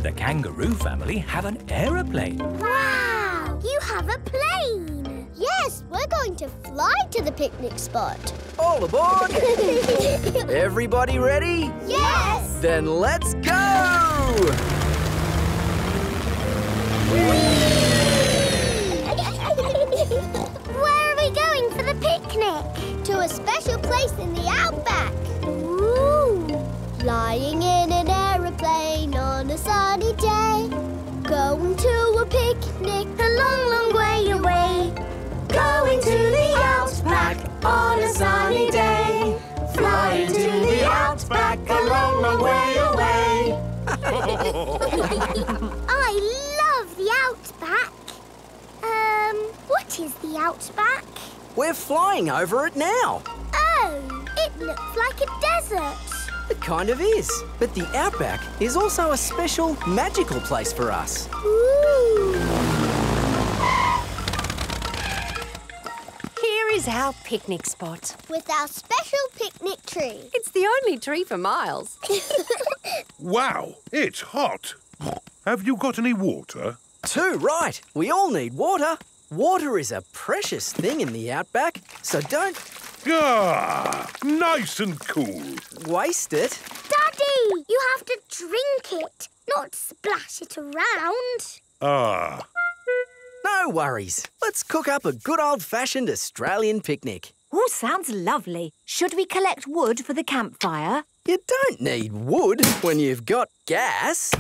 The kangaroo family have an aeroplane. Wow! You have a plane. Yes, we're going to fly to the picnic spot. All aboard! Everybody ready? Yes! Then let's go! Where are we going for the picnic? To a special place in the outback. Ooh! Flying in an aeroplane on a sunny day. Going to a picnic a long, long way away. Going to the outback on a sunny day. Flying to the outback a long, long way away. I love the outback. What is the outback? We're flying over it now. Oh, it looks like a desert. It kind of is. But the outback is also a special, magical place for us. Ooh. Here is our picnic spot. With our special picnic tree. It's the only tree for miles. Wow, it's hot. Have you got any water? Too right. We all need water. Water is a precious thing in the outback, so don't... Ah, nice and cool. Waste it. Daddy, you have to drink it, not splash it around. Ah. No worries. Let's cook up a good old-fashioned Australian picnic. Oh, sounds lovely. Should we collect wood for the campfire? You don't need wood when you've got gas.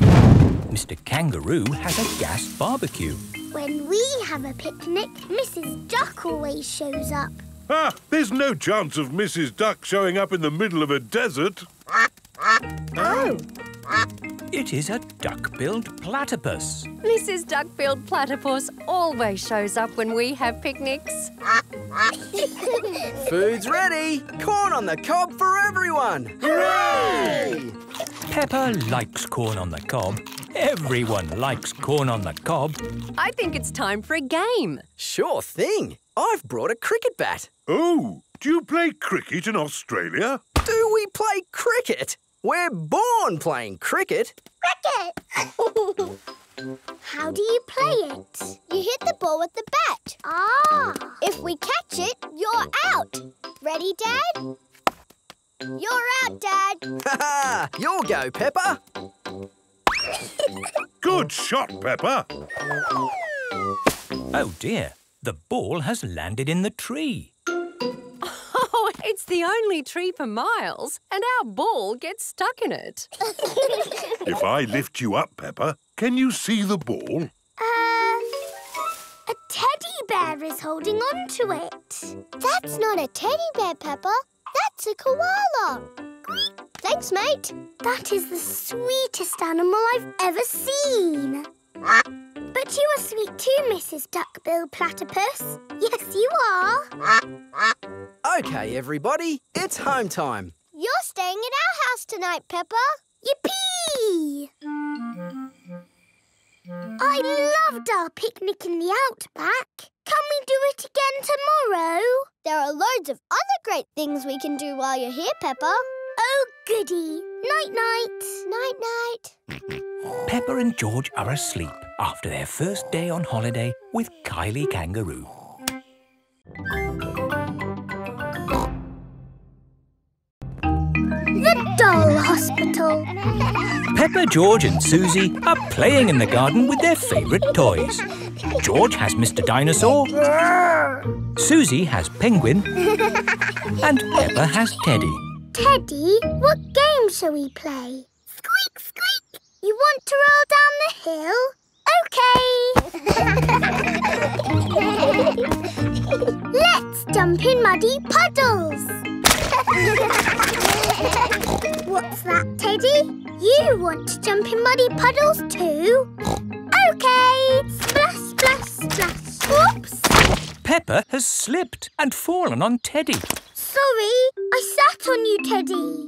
Mr. Kangaroo has a gas barbecue. When we have a picnic, Mrs. Duck always shows up. Ah, there's no chance of Mrs. Duck showing up in the middle of a desert. Oh. It is a duck-billed platypus. Mrs. Duck-billed Platypus always shows up when we have picnics. Food's ready. Corn on the cob for everyone. Hooray! Peppa likes corn on the cob. Everyone likes corn on the cob. I think it's time for a game. Sure thing. I've brought a cricket bat. Oh, do you play cricket in Australia? Do we play cricket? We're born playing cricket. Cricket! How do you play it? You hit the ball with the bat. Ah! If we catch it, you're out. Ready, Dad? You're out, Dad. Ha! You'll go, Peppa. Good shot, Peppa. Oh dear, the ball has landed in the tree. Oh, it's the only tree for miles, and our ball gets stuck in it. If I lift you up, Peppa, can you see the ball? A teddy bear is holding on to it. That's not a teddy bear, Peppa. That's a koala. Thanks, mate. That is the sweetest animal I've ever seen. But you are sweet too, Mrs. Duck-billed Platypus. Yes, you are. OK, everybody, it's home time. You're staying at our house tonight, Peppa. Yippee! I loved our picnic in the outback. Can we do it again tomorrow? There are loads of other great things we can do while you're here, Peppa. Oh, goody. Night-night. Night-night. Peppa and George are asleep after their first day on holiday with Kylie Kangaroo. The Doll Hospital. Peppa, George and Susie are playing in the garden with their favourite toys. George has Mr. Dinosaur, Susie has Penguin, and Peppa has Teddy. Teddy, what game shall we play? Squeak, squeak. You want to roll down the hill? OK. Let's jump in muddy puddles. What's that, Teddy? You want to jump in muddy puddles too? OK. Splash, splash, splash. Whoops. Peppa has slipped and fallen on Teddy. Sorry, I sat on you, Teddy.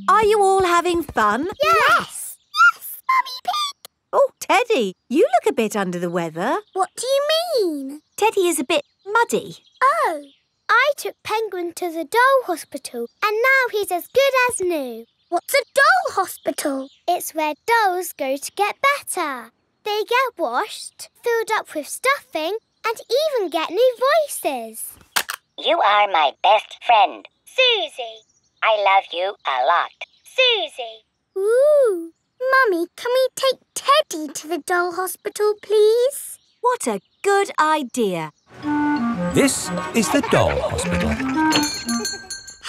Are you all having fun? Yes. Yes, Mummy Pig. Oh, Teddy, you look a bit under the weather. What do you mean? Teddy is a bit muddy. Oh, I took Penguin to the doll hospital and now he's as good as new. What's a doll hospital? It's where dolls go to get better. They get washed, filled up with stuffing, and even get new voices. You are my best friend. Susie. I love you a lot. Susie. Ooh. Mummy, can we take Teddy to the doll hospital, please? What a good idea. This is the doll hospital.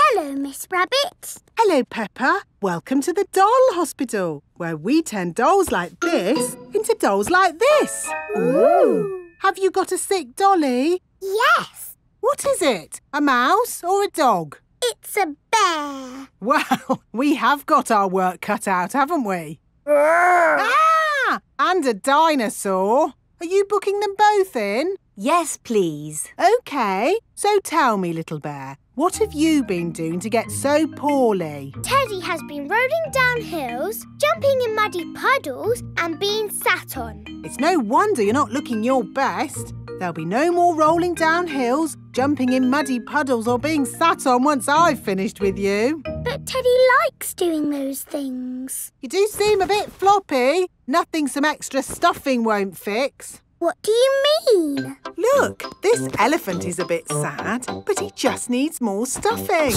Hello, Miss Rabbit. Hello, Peppa. Welcome to the doll hospital, where we turn dolls like this into dolls like this. Ooh. Have you got a sick dolly? Yes. What is it? A mouse or a dog? It's a bear. Well, we have got our work cut out, haven't we? Ah! And a dinosaur. Are you booking them both in? Yes, please. OK. So tell me, little bear, what have you been doing to get so poorly? Teddy has been rolling down hills, jumping in muddy puddles and being sat on. It's no wonder you're not looking your best. There'll be no more rolling down hills, jumping in muddy puddles or being sat on once I've finished with you. But Teddy likes doing those things. You do seem a bit floppy. Nothing some extra stuffing won't fix. What do you mean? Look, this elephant is a bit sad, but he just needs more stuffing.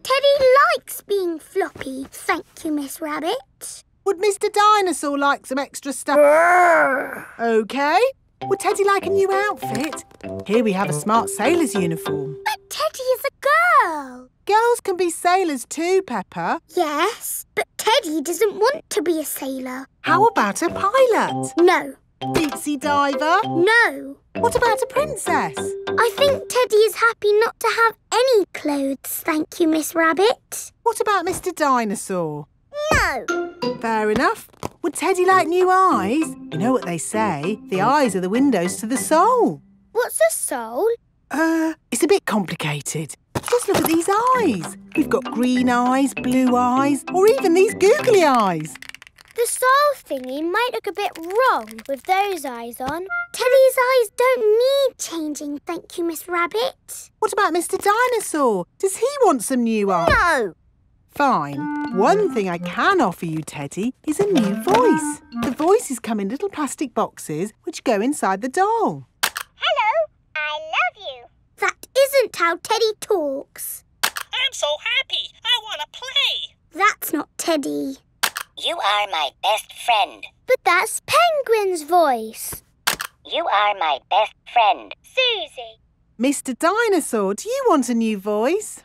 Teddy likes being floppy, thank you, Miss Rabbit. Would Mr. Dinosaur like some extra stuff? OK. Would Teddy like a new outfit? Here we have a smart sailor's uniform. But Teddy is a girl. Girls can be sailors too, Peppa. Yes, but Teddy doesn't want to be a sailor. How about a pilot? No. Deep-sea diver? No. What about a princess? I think Teddy is happy not to have any clothes, thank you, Miss Rabbit. What about Mr. Dinosaur? No. Fair enough. Would Teddy like new eyes? You know what they say, the eyes are the windows to the soul. What's a soul? It's a bit complicated. Just look at these eyes. We've got green eyes, blue eyes, or even these googly eyes. The soul thingy might look a bit wrong with those eyes on. Teddy's eyes don't need changing, thank you, Miss Rabbit. What about Mr. Dinosaur? Does he want some new eyes? No. Fine. One thing I can offer you, Teddy, is a new voice. The voices come in little plastic boxes which go inside the doll. Hello, I love you. That isn't how Teddy talks. I'm so happy. I want to play. That's not Teddy. You are my best friend. But that's Penguin's voice. You are my best friend. Susie. Mr. Dinosaur, do you want a new voice?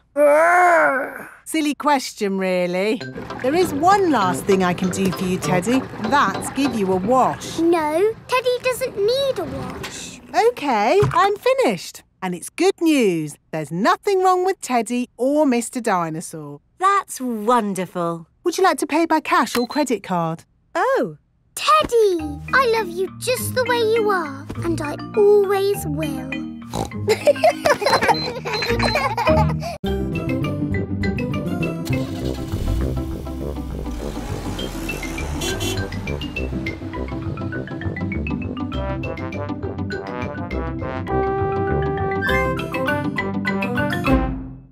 Silly question, really. There is one last thing I can do for you, Teddy. That's give you a wash. No, Teddy doesn't need a wash. OK, I'm finished. And it's good news. There's nothing wrong with Teddy or Mr. Dinosaur. That's wonderful. Would you like to pay by cash or credit card? Oh. Teddy, I love you just the way you are, and I always will.